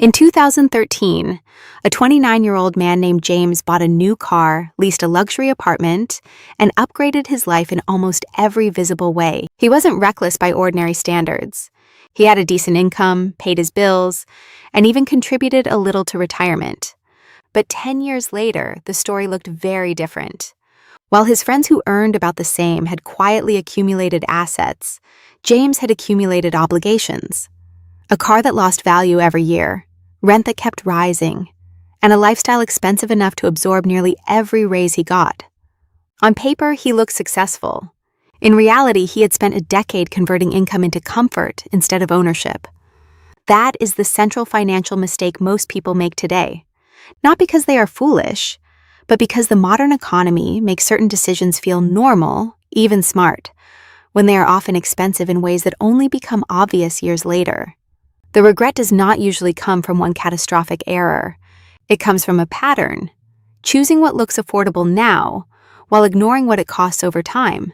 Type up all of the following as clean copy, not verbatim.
In 2013, a 29-year-old man named James bought a new car, leased a luxury apartment, and upgraded his life in almost every visible way. He wasn't reckless by ordinary standards. He had a decent income, paid his bills, and even contributed a little to retirement. But 10 years later, the story looked very different. While his friends who earned about the same had quietly accumulated assets, James had accumulated obligations. A car that lost value every year, rent that kept rising, and a lifestyle expensive enough to absorb nearly every raise he got. On paper, he looked successful. In reality, he had spent a decade converting income into comfort instead of ownership. That is the central financial mistake most people make today. Not because they are foolish, but because the modern economy makes certain decisions feel normal, even smart, when they are often expensive in ways that only become obvious years later. The regret does not usually come from one catastrophic error. It comes from a pattern, choosing what looks affordable now while ignoring what it costs over time.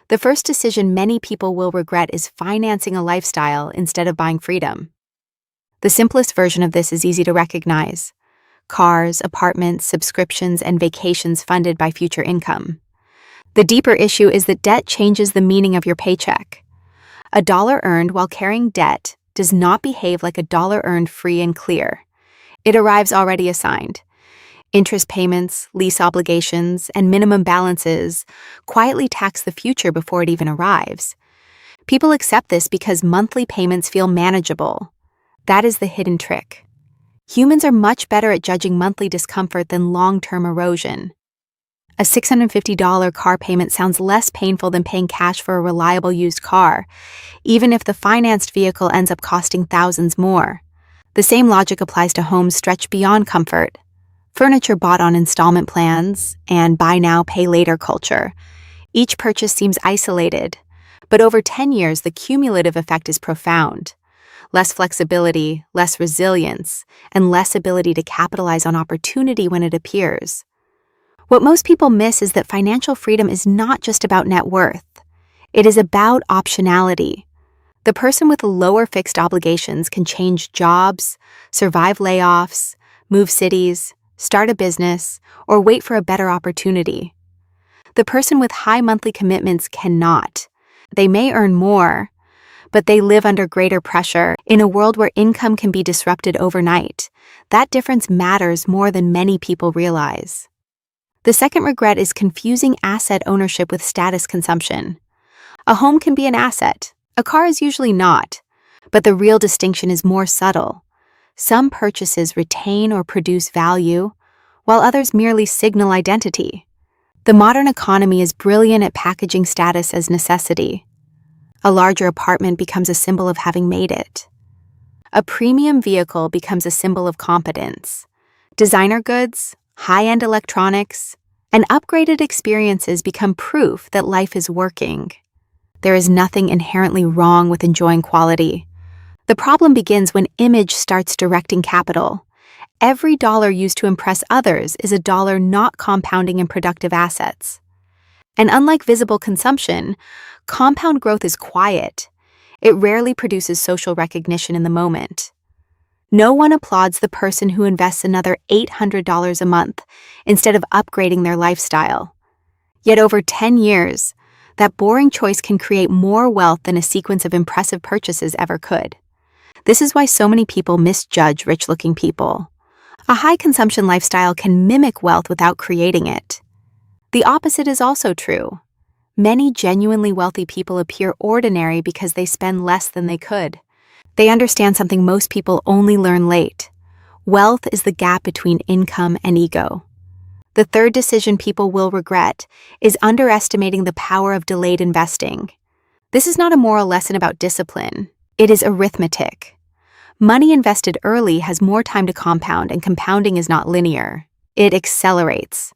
The first decision many people will regret is financing a lifestyle instead of buying freedom. The simplest version of this is easy to recognize: cars, apartments, subscriptions, and vacations funded by future income. The deeper issue is that debt changes the meaning of your paycheck. A dollar earned while carrying debt does not behave like a dollar earned free and clear. It arrives already assigned. Interest payments, lease obligations, and minimum balances quietly tax the future before it even arrives. People accept this because monthly payments feel manageable. That is the hidden trick. Humans are much better at judging monthly discomfort than long-term erosion. A $650 car payment sounds less painful than paying cash for a reliable used car, even if the financed vehicle ends up costing thousands more. The same logic applies to homes stretched beyond comfort. Furniture bought on installment plans and buy now, pay later culture. Each purchase seems isolated, but over 10 years, the cumulative effect is profound. Less flexibility, less resilience, and less ability to capitalize on opportunity when it appears. What most people miss is that financial freedom is not just about net worth. It is about optionality. The person with lower fixed obligations can change jobs, survive layoffs, move cities, start a business, or wait for a better opportunity. The person with high monthly commitments cannot. They may earn more, but they live under greater pressure in a world where income can be disrupted overnight. That difference matters more than many people realize. The second regret is confusing asset ownership with status consumption. A home can be an asset. A car is usually not. But the real distinction is more subtle. Some purchases retain or produce value, while others merely signal identity. The modern economy is brilliant at packaging status as necessity. A larger apartment becomes a symbol of having made it. A premium vehicle becomes a symbol of competence. Designer goods, high-end electronics, and upgraded experiences become proof that life is working. There is nothing inherently wrong with enjoying quality. The problem begins when image starts directing capital. Every dollar used to impress others is a dollar not compounding in productive assets. And unlike visible consumption, compound growth is quiet. It rarely produces social recognition in the moment. No one applauds the person who invests another $800 a month instead of upgrading their lifestyle. Yet over 10 years, that boring choice can create more wealth than a sequence of impressive purchases ever could. This is why so many people misjudge rich-looking people. A high-consumption lifestyle can mimic wealth without creating it. The opposite is also true. Many genuinely wealthy people appear ordinary because they spend less than they could. They understand something most people only learn late. Wealth is the gap between income and ego. The third decision people will regret is underestimating the power of delayed investing. This is not a moral lesson about discipline. It is arithmetic. Money invested early has more time to compound, and compounding is not linear. It accelerates.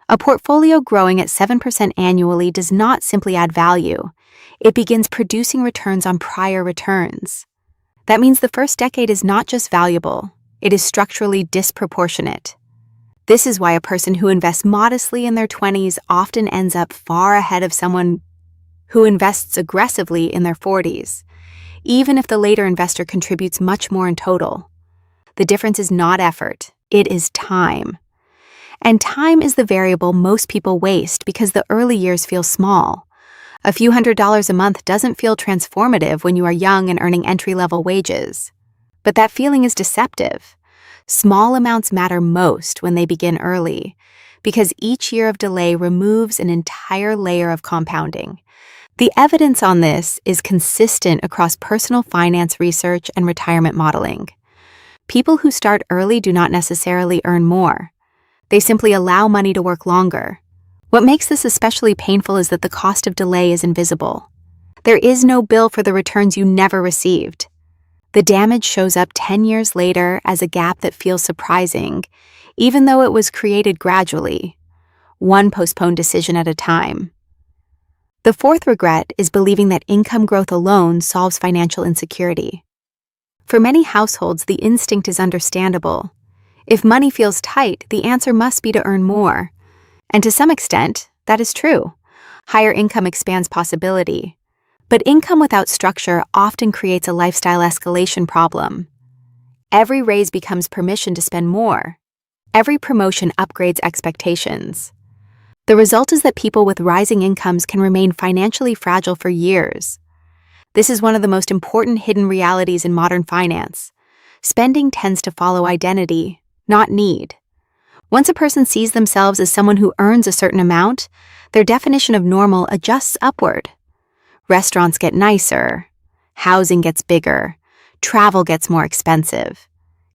A portfolio growing at 7% annually does not simply add value. It begins producing returns on prior returns. That means the first decade is not just valuable, it is structurally disproportionate. This is why a person who invests modestly in their 20s often ends up far ahead of someone who invests aggressively in their 40s, even if the later investor contributes much more in total. The difference is not effort, it is time. And time is the variable most people waste because the early years feel small. A few $100s a month doesn't feel transformative when you are young and earning entry-level wages. But that feeling is deceptive. Small amounts matter most when they begin early, because each year of delay removes an entire layer of compounding. The evidence on this is consistent across personal finance research and retirement modeling. People who start early do not necessarily earn more. They simply allow money to work longer. What makes this especially painful is that the cost of delay is invisible. There is no bill for the returns you never received. The damage shows up 10 years later as a gap that feels surprising, even though it was created gradually, one postponed decision at a time. The fourth regret is believing that income growth alone solves financial insecurity. For many households, the instinct is understandable. If money feels tight, the answer must be to earn more. And to some extent, that is true. Higher income expands possibility. But income without structure often creates a lifestyle escalation problem. Every raise becomes permission to spend more. Every promotion upgrades expectations. The result is that people with rising incomes can remain financially fragile for years. This is one of the most important hidden realities in modern finance. Spending tends to follow identity, not need. Once a person sees themselves as someone who earns a certain amount, their definition of normal adjusts upward. Restaurants get nicer, housing gets bigger, travel gets more expensive.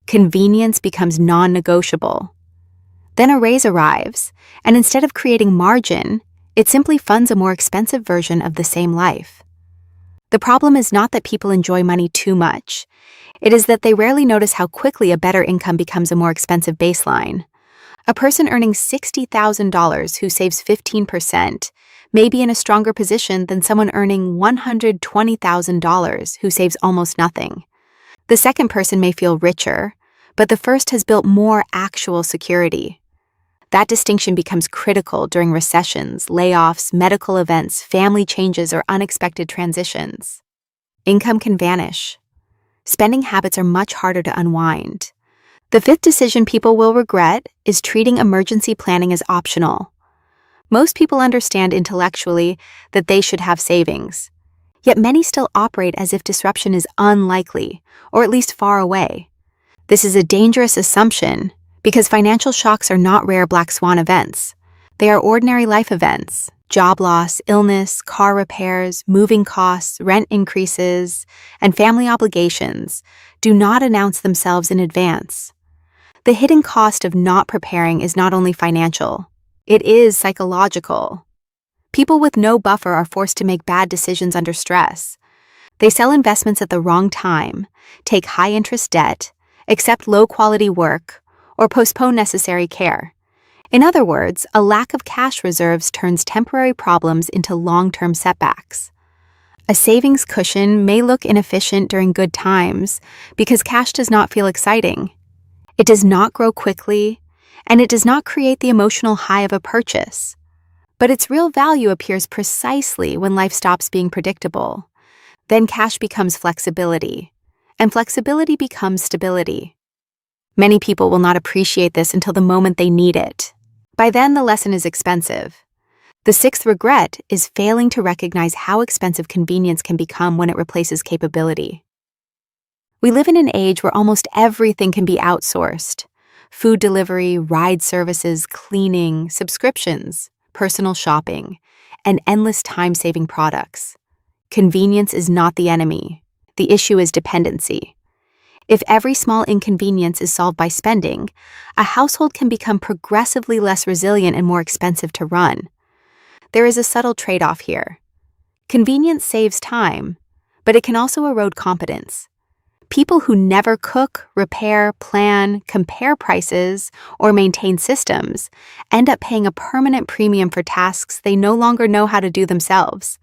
Convenience becomes non-negotiable. Then a raise arrives, and instead of creating margin, it simply funds a more expensive version of the same life. The problem is not that people enjoy money too much. It is that they rarely notice how quickly a better income becomes a more expensive baseline. A person earning $60,000 who saves 15% may be in a stronger position than someone earning $120,000 who saves almost nothing. The second person may feel richer, but the first has built more actual security. That distinction becomes critical during recessions, layoffs, medical events, family changes, or unexpected transitions. Income can vanish. Spending habits are much harder to unwind. The fifth decision people will regret is treating emergency planning as optional. Most people understand intellectually that they should have savings, yet many still operate as if disruption is unlikely, or at least far away. This is a dangerous assumption because financial shocks are not rare black swan events. They are ordinary life events: job loss, illness, car repairs, moving costs, rent increases, and family obligations do not announce themselves in advance. The hidden cost of not preparing is not only financial, it is psychological. People with no buffer are forced to make bad decisions under stress. They sell investments at the wrong time, take high-interest debt, accept low-quality work, or postpone necessary care. In other words, a lack of cash reserves turns temporary problems into long-term setbacks. A savings cushion may look inefficient during good times because cash does not feel exciting. It does not grow quickly, and it does not create the emotional high of a purchase. But its real value appears precisely when life stops being predictable. Then cash becomes flexibility, and flexibility becomes stability. Many people will not appreciate this until the moment they need it. By then, the lesson is expensive. The sixth regret is failing to recognize how expensive convenience can become when it replaces capability. We live in an age where almost everything can be outsourced: food delivery, ride services, cleaning, subscriptions, personal shopping, and endless time-saving products. Convenience is not the enemy. The issue is dependency. If every small inconvenience is solved by spending, a household can become progressively less resilient and more expensive to run. There is a subtle trade-off here. Convenience saves time, but it can also erode competence. People who never cook, repair, plan, compare prices, or maintain systems end up paying a permanent premium for tasks they no longer know how to do themselves.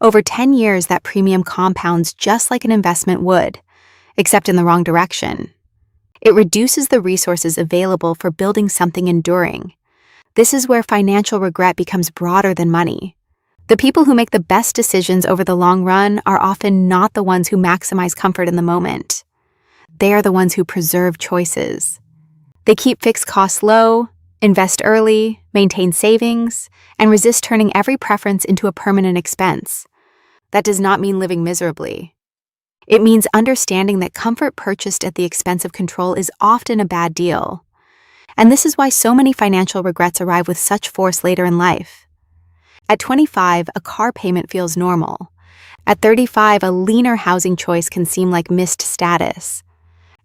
Over 10 years, that premium compounds just like an investment would, except in the wrong direction. It reduces the resources available for building something enduring. This is where financial regret becomes broader than money. The people who make the best decisions over the long run are often not the ones who maximize comfort in the moment. they are the ones who preserve choices. They keep fixed costs low, invest early, maintain savings, and resist turning every preference into a permanent expense. That does not mean living miserably. It means understanding that comfort purchased at the expense of control is often a bad deal. And this is why so many financial regrets arrive with such force later in life. At 25, a car payment feels normal. At 35, a leaner housing choice can seem like missed status.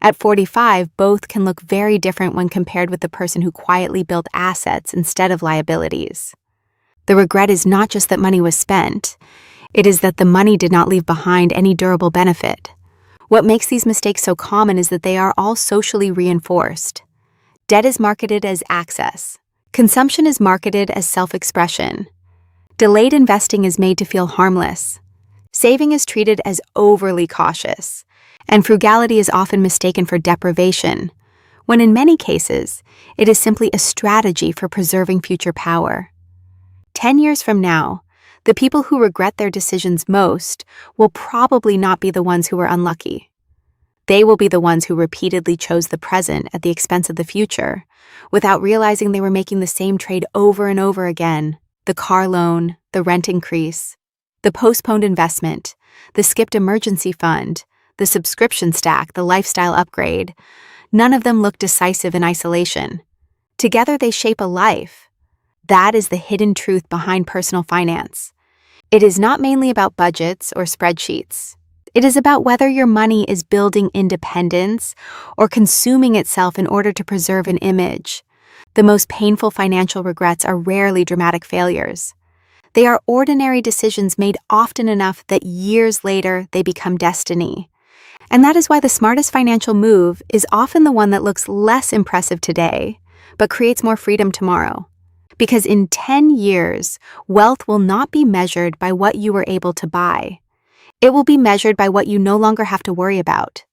At 45, both can look very different when compared with the person who quietly built assets instead of liabilities. The regret is not just that money was spent, it is that the money did not leave behind any durable benefit. What makes these mistakes so common is that they are all socially reinforced. Debt is marketed as access. Consumption is marketed as self-expression. Delayed investing is made to feel harmless. Saving is treated as overly cautious. And frugality is often mistaken for deprivation, when in many cases, it is simply a strategy for preserving future power. 10 years from now, the people who regret their decisions most will probably not be the ones who were unlucky. They will be the ones who repeatedly chose the present at the expense of the future, without realizing they were making the same trade over and over again: the car loan, the rent increase, the postponed investment, the skipped emergency fund, the subscription stack, the lifestyle upgrade. None of them look decisive in isolation. Together they shape a life. That is the hidden truth behind personal finance. It is not mainly about budgets or spreadsheets. It is about whether your money is building independence or consuming itself in order to preserve an image. The most painful financial regrets are rarely dramatic failures. They are ordinary decisions made often enough that years later they become destiny. And that is why the smartest financial move is often the one that looks less impressive today, but creates more freedom tomorrow. Because in 10 years, wealth will not be measured by what you were able to buy. It will be measured by what you no longer have to worry about.